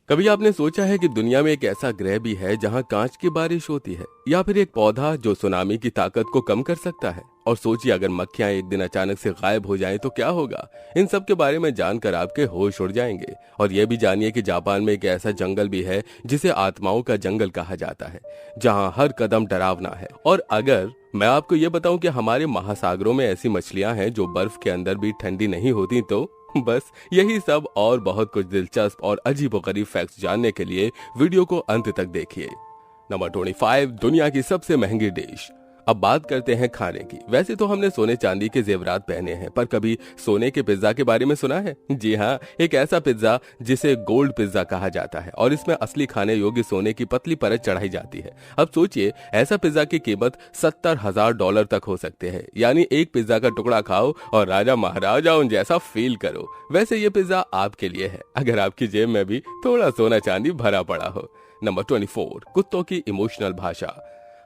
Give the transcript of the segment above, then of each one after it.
कभी आपने सोचा है कि दुनिया में एक ऐसा ग्रह भी है जहां कांच की बारिश होती है, या फिर एक पौधा जो सुनामी की ताकत को कम कर सकता है? और सोचिए अगर मक्खियां एक दिन अचानक से गायब हो जाएं तो क्या होगा। इन सब के बारे में जानकर आपके होश उड़ जाएंगे। और ये भी जानिए कि जापान में एक ऐसा जंगल भी है जिसे आत्माओं का जंगल कहा जाता है, जहां हर कदम डरावना है। और अगर मैं आपको ये बताऊं कि हमारे महासागरों में ऐसी मछलियां हैं जो बर्फ के अंदर भी ठंडी नहीं होती, तो बस यही सब और बहुत कुछ दिलचस्प और अजीबोगरीब फैक्ट्स जानने के लिए वीडियो को अंत तक देखिए। नंबर 25, दुनिया की सबसे महंगी डिश। अब बात करते हैं खाने की। वैसे तो हमने सोने चांदी के जेवरात पहने हैं, पर कभी सोने के पिज्जा के बारे में सुना है? जी हाँ, एक ऐसा पिज्जा जिसे गोल्ड पिज्जा कहा जाता है और इसमें असली खाने योग्य सोने की पतली परत चढ़ाई जाती है। अब सोचिए, ऐसा पिज्जा की कीमत $70,000 तक हो सकते हैं। यानी एक पिज्जा का टुकड़ा खाओ और राजा महाराजाओं जैसा फील करो। वैसे ये पिज्जा आपके लिए है अगर आपकी जेब में भी थोड़ा सोना चांदी भरा पड़ा हो। नंबर 24, कुत्तों की इमोशनल भाषा।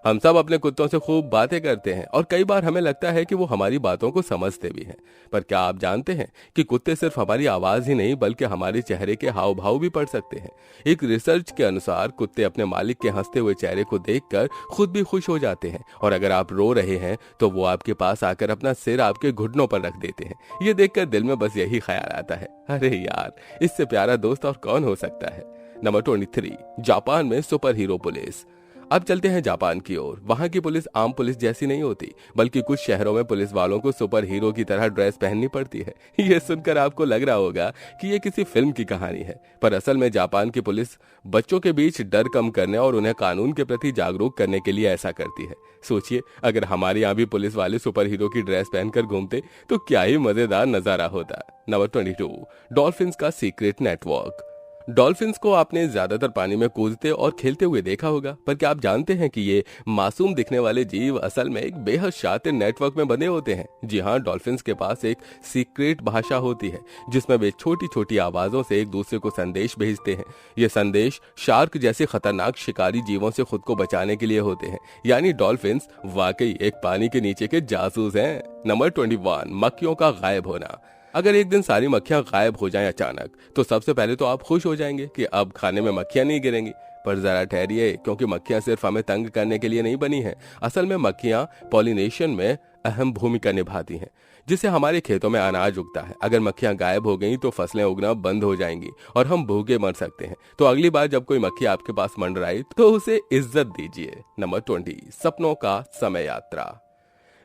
हम सब अपने कुत्तों से खूब बातें करते हैं और कई बार हमें लगता है कि वो हमारी बातों को समझते भी हैं। पर क्या आप जानते हैं कि कुत्ते सिर्फ हमारी आवाज ही नहीं बल्कि हमारे चेहरे के हाव भाव भी पढ़ सकते हैं। एक रिसर्च के अनुसार कुत्ते अपने मालिक के हंसते हुए चेहरे को देखकर खुद भी खुश हो जाते हैं, और अगर आप रो रहे हैं तो वो आपके पास आकर अपना सिर आपके घुटनों पर रख देते हैं। ये देखकर दिल में बस यही ख्याल आता है, अरे यार, इससे प्यारा दोस्त और कौन हो सकता है। नंबर 23, जापान में सुपर हीरो पुलिस। अब चलते हैं जापान की ओर। वहां की पुलिस आम पुलिस जैसी नहीं होती, बल्कि कुछ शहरों में पुलिस वालों को सुपर हीरो की तरह ड्रेस पहननी पड़ती है। ये सुनकर आपको लग रहा होगा कि ये किसी फिल्म की कहानी है, पर असल में जापान की पुलिस बच्चों के बीच डर कम करने और उन्हें कानून के प्रति जागरूक करने के लिए ऐसा करती है। सोचिए, अगर हमारे यहाँ भी पुलिस वाले सुपर हीरो की ड्रेस पहनकर घूमते तो क्या ही मजेदार नजारा होता। नंबर 22, डॉल्फिन्स का सीक्रेट नेटवर्क। डॉल्फिन्स को आपने ज्यादातर पानी में कूदते और खेलते हुए देखा होगा, पर क्या आप जानते हैं कि ये मासूम दिखने वाले जीव असल में एक बेहद शातिर नेटवर्क में बंधे होते हैं। जी हाँ, डॉल्फिन्स के पास एक सीक्रेट भाषा होती है जिसमें वे छोटी छोटी आवाजों से एक दूसरे को संदेश भेजते हैं। ये संदेश शार्क जैसे खतरनाक शिकारी जीवों से खुद को बचाने के लिए होते हैं। यानी डॉल्फिन्स वाकई एक पानी के नीचे के जासूस हैं। नंबर 21, मक्खियों का गायब होना। अगर एक दिन सारी मक्खियां गायब हो जाएं अचानक, तो सबसे पहले तो आप खुश हो जाएंगे कि अब खाने में मक्खियां नहीं गिरेंगी। पर जरा ठहरिए, क्योंकि मक्खियां सिर्फ हमें तंग करने के लिए नहीं बनी हैं। असल में मक्खियां पॉलिनेशन में अहम भूमिका निभाती हैं, जिससे हमारे खेतों में अनाज उगता है। अगर मक्खियां गायब हो गईं तो फसलें उगना बंद हो जाएंगी और हम भूखे मर सकते हैं। तो अगली बार जब कोई मक्खी आपके पास मंडराए तो उसे इज्जत दीजिए। नंबर 20, सपनों का समय यात्रा।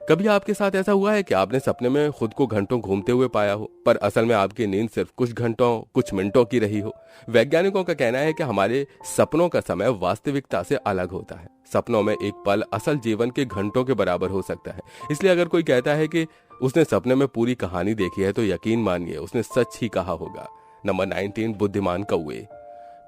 कभी आपके साथ ऐसा हुआ है कि आपने सपने में खुद को घंटों घूमते हुए पाया हो, पर असल में आपकी नींद सिर्फ कुछ घंटों कुछ मिनटों की रही हो? वैज्ञानिकों का कहना है कि हमारे सपनों का समय वास्तविकता से अलग होता है। सपनों में एक पल असल जीवन के घंटों के बराबर हो सकता है। इसलिए अगर कोई कहता है कि उसने सपने में पूरी कहानी देखी है तो यकीन मानिए उसने सच ही कहा होगा। नंबर 19, बुद्धिमान कौवे।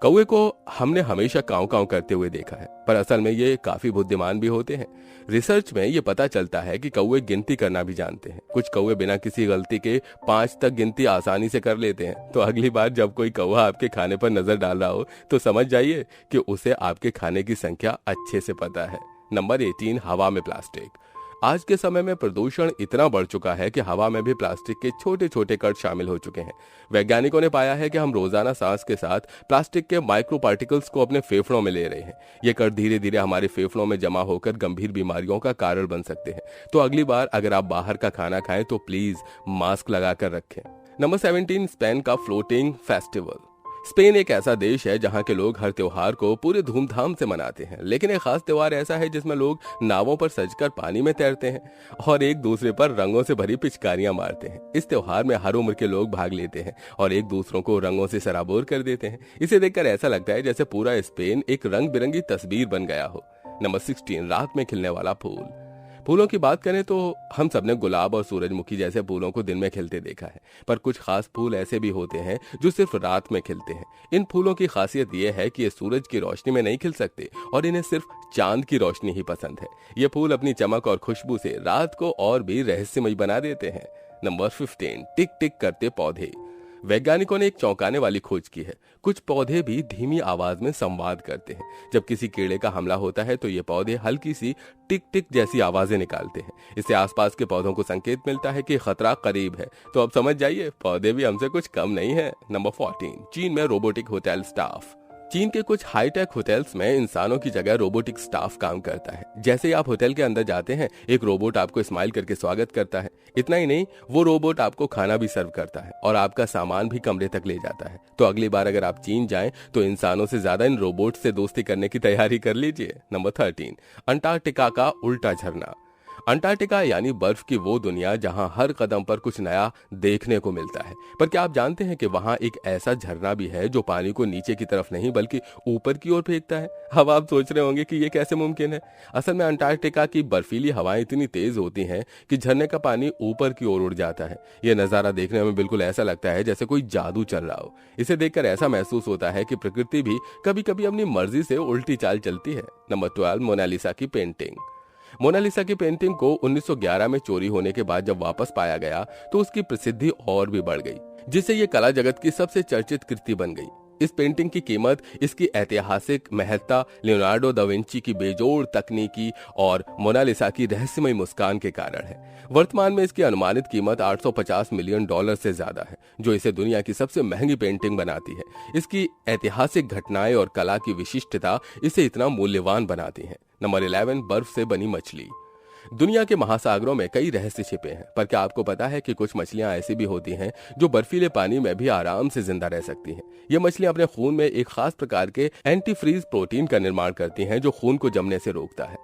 कौवे को हमने हमेशा काव काव करते हुए देखा है, पर असल में ये काफी बुद्धिमान भी होते हैं। रिसर्च में ये पता चलता है कि कौवे गिनती करना भी जानते हैं। कुछ कौवे बिना किसी गलती के 5 तक गिनती आसानी से कर लेते हैं। तो अगली बार जब कोई कौवा आपके खाने पर नजर डाल रहा हो तो समझ जाइए कि उसे आपके खाने की संख्या अच्छे से पता है। नंबर 18, हवा में प्लास्टिक। आज के समय में प्रदूषण इतना बढ़ चुका है कि हवा में भी प्लास्टिक के छोटे छोटे कण शामिल हो चुके हैं। वैज्ञानिकों ने पाया है कि हम रोजाना सांस के साथ प्लास्टिक के माइक्रो पार्टिकल्स को अपने फेफड़ों में ले रहे हैं। ये कण धीरे धीरे हमारे फेफड़ों में जमा होकर गंभीर बीमारियों का कारण बन सकते हैं। तो अगली बार अगर आप बाहर का खाना खाएं तो प्लीज मास्क लगाकर रखें। नंबर 17, स्पेन का फ्लोटिंग फेस्टिवल। स्पेन एक ऐसा देश है जहां के लोग हर त्योहार को पूरे धूमधाम से मनाते हैं, लेकिन एक खास त्योहार ऐसा है जिसमें लोग नावों पर सजकर पानी में तैरते हैं और एक दूसरे पर रंगों से भरी पिचकारियां मारते हैं। इस त्योहार में हर उम्र के लोग भाग लेते हैं और एक दूसरों को रंगों से सराबोर कर देते हैं। इसे देखकर ऐसा लगता है जैसे पूरा स्पेन एक रंग बिरंगी तस्वीर बन गया हो। नंबर 16, रात में खिलने वाला फूल। फूलों की बात करें तो हम सबने गुलाब और सूरजमुखी जैसे फूलों को दिन में खिलते देखा है, पर कुछ खास फूल ऐसे भी होते हैं जो सिर्फ रात में खिलते हैं। इन फूलों की खासियत यह है कि ये सूरज की रोशनी में नहीं खिल सकते और इन्हें सिर्फ चांद की रोशनी ही पसंद है। ये फूल अपनी चमक और खुशबू से रात को और भी रहस्यमय बना देते हैं। नंबर 15, टिक टिक करते पौधे। वैज्ञानिकों ने एक चौंकाने वाली खोज की है। कुछ पौधे भी धीमी आवाज में संवाद करते हैं। जब किसी कीड़े का हमला होता है तो ये पौधे हल्की सी टिक टिक जैसी आवाजें निकालते हैं। इससे आसपास के पौधों को संकेत मिलता है कि खतरा करीब है। तो अब समझ जाइए, पौधे भी हमसे कुछ कम नहीं है। नंबर 14, चीन में रोबोटिक होटल स्टाफ। चीन के कुछ हाईटेक होटल्स में इंसानों की जगह रोबोटिक स्टाफ काम करता है। जैसे ही आप होटल के अंदर जाते हैं, एक रोबोट आपको स्माइल करके स्वागत करता है। इतना ही नहीं, वो रोबोट आपको खाना भी सर्व करता है और आपका सामान भी कमरे तक ले जाता है। तो अगली बार अगर आप चीन जाएं तो इंसानों से ज्यादा इन रोबोट से दोस्ती करने की तैयारी कर लीजिए। नंबर 13, अंटार्कटिका का उल्टा झरना। अंटार्कटिका यानी बर्फ की वो दुनिया जहां हर कदम पर कुछ नया देखने को मिलता है। पर क्या आप जानते हैं कि वहां एक ऐसा झरना भी है जो पानी को नीचे की तरफ नहीं बल्कि ऊपर की ओर फेंकता है। अब आप सोच रहे होंगे कि ये कैसे मुमकिन है। असल में अंटार्कटिका की बर्फीली हवाएं इतनी तेज होती हैं कि झरने का पानी ऊपर की ओर उड़ जाता है। यह नजारा देखने में बिल्कुल ऐसा लगता है जैसे कोई जादू चल रहा हो। इसे देखकर ऐसा महसूस होता है कि प्रकृति भी कभी कभी अपनी मर्जी से उल्टी चाल चलती है। नंबर 12, मोनालिसा की पेंटिंग। मोनालिसा की पेंटिंग को 1911 में चोरी होने के बाद जब वापस पाया गया तो उसकी प्रसिद्धि और भी बढ़ गई, जिससे ये कला जगत की सबसे चर्चित कृति बन गई। इस पेंटिंग की कीमत इसकी ऐतिहासिक महत्ता, लियोनार्डो दा विंची की बेजोड़ तकनीकी और मोनालिसा की रहस्यमय मुस्कान के कारण है। वर्तमान में इसकी अनुमानित कीमत $850 मिलियन से ज्यादा है, जो इसे दुनिया की सबसे महंगी पेंटिंग बनाती है। इसकी ऐतिहासिक घटनाएं और कला की विशिष्टता इसे इतना मूल्यवान बनाती है। नंबर 11, बर्फ से बनी मछली। दुनिया के महासागरों में कई रहस्य छिपे हैं, पर क्या आपको पता है कि कुछ मछलियां ऐसी भी होती हैं जो बर्फीले पानी में भी आराम से जिंदा रह सकती हैं। ये मछलियां अपने खून में एक खास प्रकार के एंटीफ्रीज प्रोटीन का निर्माण करती हैं जो खून को जमने से रोकता है।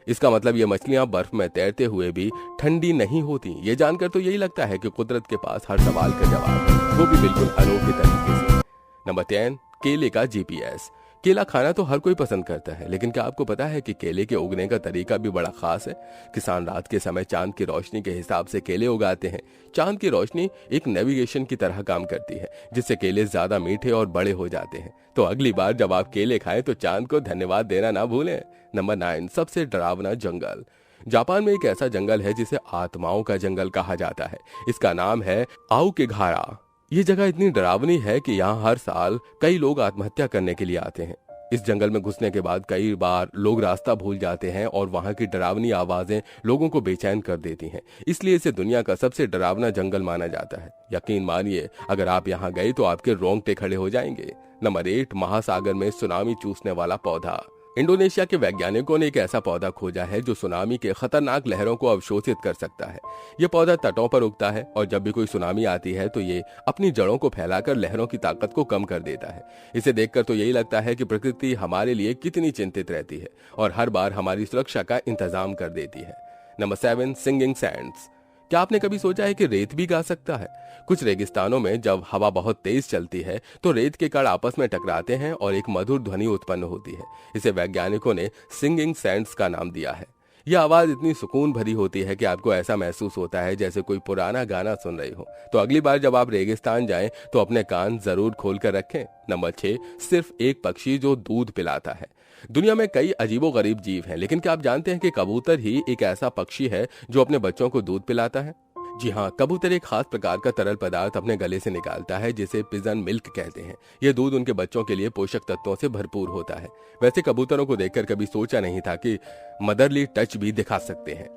इसका मतलब ये मछलियां बर्फ में तैरते हुए भी ठंडी नहीं होती। ये जानकर तो यही लगता है कि कुदरत के पास हर सवाल का जवाब है, वो भी बिल्कुल अनोखे तरीके से। नंबर 10, केले का जीपीएस। केला खाना तो हर कोई पसंद करता है, लेकिन क्या आपको पता है कि केले के उगने का तरीका भी बड़ा खास है। किसान रात के समय चांद की रोशनी के हिसाब से केले उगाते हैं। चांद की रोशनी एक नेविगेशन की तरह काम करती है, जिससे केले ज्यादा मीठे और बड़े हो जाते हैं। तो अगली बार जब आप केले खाएं तो चांद को धन्यवाद देना ना भूलें। नंबर 9, सबसे डरावना जंगल। जापान में एक ऐसा जंगल है जिसे आत्माओं का जंगल कहा जाता है। इसका नाम है आउकेघारा। ये जगह इतनी डरावनी है कि यहाँ हर साल कई लोग आत्महत्या करने के लिए आते हैं। इस जंगल में घुसने के बाद कई बार लोग रास्ता भूल जाते हैं और वहाँ की डरावनी आवाजें लोगों को बेचैन कर देती हैं। इसलिए इसे दुनिया का सबसे डरावना जंगल माना जाता है। यकीन मानिए, अगर आप यहाँ गए तो आपके रोंगटे खड़े हो जाएंगे। नंबर 8, महासागर में सुनामी चूसने वाला पौधा। इंडोनेशिया के वैज्ञानिकों ने एक ऐसा पौधा खोजा है जो सुनामी के खतरनाक लहरों को अवशोषित कर सकता है। यह पौधा तटों पर उगता है और जब भी कोई सुनामी आती है तो ये अपनी जड़ों को फैलाकर लहरों की ताकत को कम कर देता है। इसे देखकर तो यही लगता है कि प्रकृति हमारे लिए कितनी चिंतित रहती है और हर बार हमारी सुरक्षा का इंतजाम कर देती है। Number 7, singing Sands. क्या आपने कभी सोचा है कि रेत भी गा सकता है? कुछ रेगिस्तानों में जब हवा बहुत तेज चलती है तो रेत के कण आपस में टकराते हैं और एक मधुर ध्वनि उत्पन्न होती है। इसे वैज्ञानिकों ने सिंगिंग सैंड्स का नाम दिया है। यह आवाज इतनी सुकून भरी होती है कि आपको ऐसा महसूस होता है जैसे कोई पुराना गाना सुन रही हो। तो अगली बार जब आप रेगिस्तान जाएं तो अपने कान जरूर खोल कर रखें। नंबर 6, सिर्फ एक पक्षी जो दूध पिलाता है। दुनिया में कई अजीबोगरीब जीव हैं, लेकिन क्या आप जानते हैं कि कबूतर ही एक ऐसा पक्षी है जो अपने बच्चों को दूध पिलाता है? जी हाँ, कबूतर एक खास प्रकार का तरल पदार्थ अपने गले से निकालता है जिसे पिजन मिल्क कहते हैं। यह दूध उनके बच्चों के लिए पोषक तत्वों से भरपूर होता है। वैसे कबूतरों को देखकर कभी सोचा नहीं था कि मदरली टच भी दिखा सकते हैं।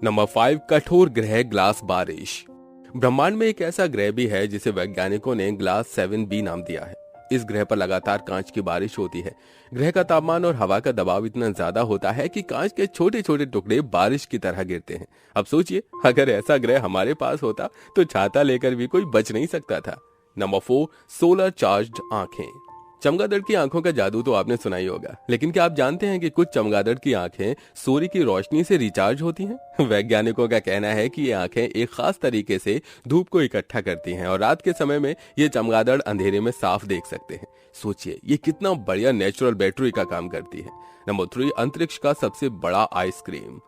नंबर 5, कठोर ग्रह ग्लास बारिश। ब्रह्मांड में एक ऐसा ग्रह भी है जिसे वैज्ञानिकों ने ग्लास 7b नाम दिया है। इस ग्रह पर लगातार कांच की बारिश होती है। ग्रह का तापमान और हवा का दबाव इतना ज्यादा होता है कि कांच के छोटे छोटे टुकड़े बारिश की तरह गिरते हैं। अब सोचिए, अगर ऐसा ग्रह हमारे पास होता तो छाता लेकर भी कोई बच नहीं सकता था। नंबर 4, सोलर चार्ज्ड आंखें। चमगादड़ की आंखों का जादू तो आपने सुना ही होगा, लेकिन क्या आप जानते हैं कि कुछ चमगादड़ की आंखें सूर्य की रोशनी से रिचार्ज होती हैं? वैज्ञानिकों का कहना है कि ये आंखें एक खास तरीके से धूप को इकट्ठा करती हैं और रात के समय में ये चमगादड़ अंधेरे में साफ देख सकते हैं। सोचिए, ये कितना बढ़िया नेचुरल बैटरी का काम करती है। नंबर 3, अंतरिक्ष का सबसे बड़ा आइसक्रीम।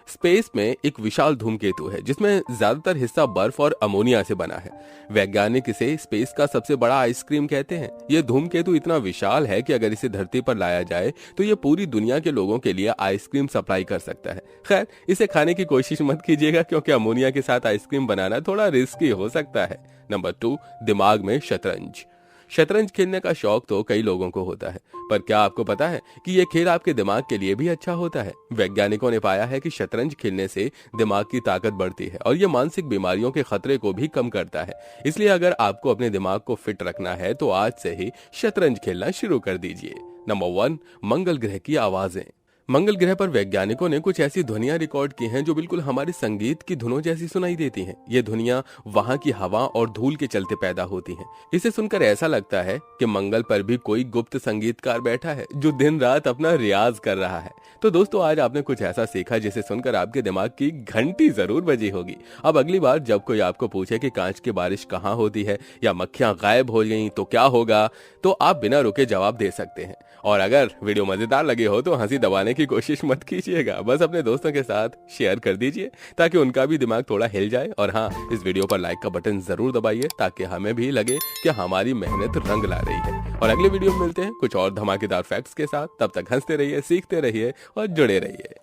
स्पेस में एक विशाल धूमकेतु है जिसमें ज्यादातर हिस्सा बर्फ और अमोनिया से बना है। वैज्ञानिक इसे स्पेस का सबसे बड़ा आइसक्रीम कहते हैं। यह धूमकेतु इतना विशाल है कि अगर इसे धरती पर लाया जाए तो यह पूरी दुनिया के लोगों के लिए आइसक्रीम सप्लाई कर सकता है। खैर, इसे खाने की कोशिश मत कीजिएगा क्योंकि अमोनिया के साथ आइसक्रीम बनाना थोड़ा रिस्की हो सकता है। नंबर 2, दिमाग में शतरंज। शतरंज खेलने का शौक तो कई लोगों को होता है, पर क्या आपको पता है कि यह खेल आपके दिमाग के लिए भी अच्छा होता है? वैज्ञानिकों ने पाया है कि शतरंज खेलने से दिमाग की ताकत बढ़ती है और यह मानसिक बीमारियों के खतरे को भी कम करता है। इसलिए अगर आपको अपने दिमाग को फिट रखना है तो आज से ही शतरंज खेलना शुरू कर दीजिए। नंबर 1, मंगल ग्रह की आवाजें। मंगल ग्रह पर वैज्ञानिकों ने कुछ ऐसी ध्वनियां रिकॉर्ड की हैं जो बिल्कुल हमारे संगीत की धुनों जैसी सुनाई देती हैं। ये ध्वनियां वहां की हवा और धूल के चलते पैदा होती हैं। इसे सुनकर ऐसा लगता है कि मंगल पर भी कोई गुप्त संगीतकार बैठा है जो दिन रात अपना रियाज कर रहा है। तो दोस्तों, आज आपने कुछ ऐसा सीखा जिसे सुनकर आपके दिमाग की घंटी जरूर बजी होगी। अब अगली बार जब कोई आपको पूछे कि कांच की बारिश कहाँ होती है या मक्खियां गायब हो गई तो क्या होगा, तो आप बिना रुके जवाब दे सकते हैं। और अगर वीडियो मजेदार लगे हो तो हंसी दबाने की कोशिश मत कीजिएगा, बस अपने दोस्तों के साथ शेयर कर दीजिए ताकि उनका भी दिमाग थोड़ा हिल जाए। और हाँ, इस वीडियो पर लाइक का बटन जरूर दबाइए ताकि हमें भी लगे कि हमारी मेहनत रंग ला रही है। और अगले वीडियो में मिलते हैं कुछ और धमाकेदार फैक्ट्स के साथ। तब तक हंसते रहिए, सीखते रहिए और जुड़े रहिए।